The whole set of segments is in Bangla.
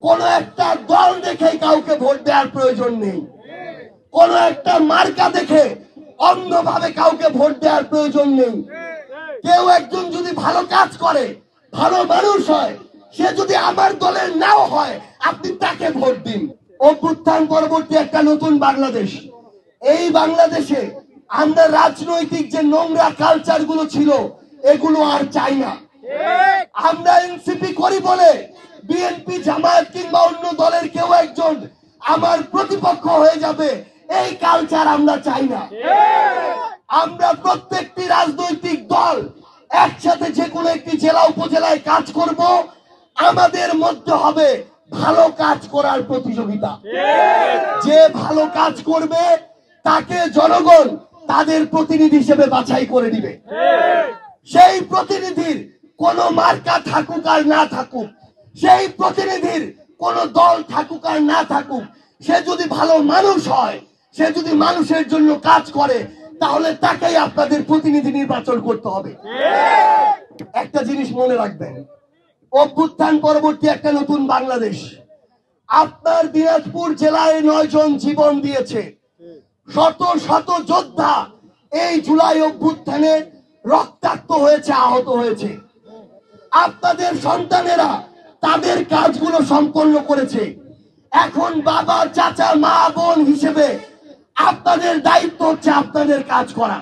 কোন একটা দল দেখে কাউকে ভোট দেওয়ার প্রয়োজন নেই, কোন একটা মার্কা দেখে অন্যভাবে কাউকে ভোট দেওয়ার প্রয়োজন নেই। কেউ একজন যদি ভালো কাজ করে, ভালো মানুষ হয়, সে যদি আমার দলের নাও হয়, আপনি তাকে ভোট দিন। অভ্যুত্থান পরবর্তী একটা নতুন বাংলাদেশ। এই বাংলাদেশে আমরা রাজনৈতিক যে নোংরা কালচার গুলো ছিল এগুলো আর চাই না। আমরা এনসিপি করি বলে বিএনপি, জামায়াত কিংবা অন্য দলের কেউ একজন আমার প্রতিপক্ষ হয়ে যাবে, এই কালচার আমরা চাই না। আমরা প্রত্যেকটি রাজনৈতিক দল একসাথে যে কোনো একটি জেলা উপজেলায় কাজ করব, আমাদের মধ্যে হবে ভালো কাজ করার প্রতিযোগিতা। যে ভালো কাজ করবে তাকে জনগণ তাদের প্রতিনিধি হিসেবে বাছাই করে দিবে। সেই প্রতিনিধির কোন মার্কা থাকুক আর না থাকুক, সেই প্রতিনিধির কোন দল থাকুক আর না থাকুক, সে যদি ভালো মানুষ হয়, সে যদি মানুষের জন্য কাজ করে, তাহলে তাকেই আপনাদের প্রতিনিধি নির্বাচন করতে হবে। একটা জিনিস মনে রাখবেন, অভ্যুত্থান পরবর্তী একটা নতুন বাংলাদেশ। আপনার দিনাজপুর জেলায় 9 জন জীবন দিয়েছে, শত শত যোদ্ধা এই জুলাই অভ্যুত্থানে রক্তাক্ত হয়েছে, আহত হয়েছে। আপনাদের সন্তানেরা তাদের কাজগুলো সম্পন্ন করেছে। এখন বাবা, চাচা, মা, বোন হিসেবে আপনাদের দায়িত্ব হচ্ছে আপনাদের কাজ করা।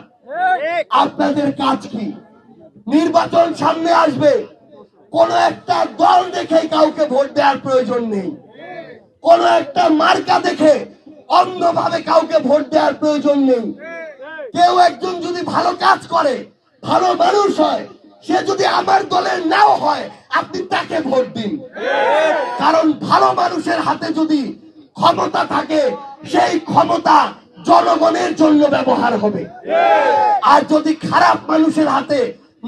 আপনাদের কাজ কি? নির্বাচন সামনে আসবে, কোন একটা দল দেখে কাউকে ভোট দেওয়ার প্রয়োজন নেই, কোন একটা মার্কা দেখে অন্যভাবে কাউকে ভোট দেওয়ার প্রয়োজন নেই। কেউ একজন যদি ভালো কাজ করে, ভালো মানুষ হয়, সে যদি আমার দলের নাও হয়, আপনি তাকে ভোট দিন। কারণ ভালো মানুষের হাতে যদি ক্ষমতা থাকে, সেই ক্ষমতা জনগণের জন্য ব্যবহার হবে। আর যদি খারাপ মানুষের হাতে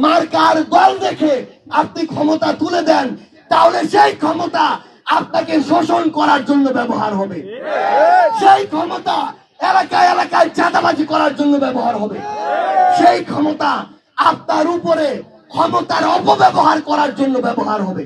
মার্কার দল দেখে আপনি ক্ষমতা তুলে দেন, তাহলে সেই ক্ষমতা আপনাকে শোষণ করার জন্য ব্যবহার হবে। সেই ক্ষমতা এলাকায় এলাকায় চাঁদাবাজি করার জন্য ব্যবহার হবে। সেই ক্ষমতা আপনার উপরে ক্ষমতার অপব্যবহার করার জন্য ব্যবহার হবে।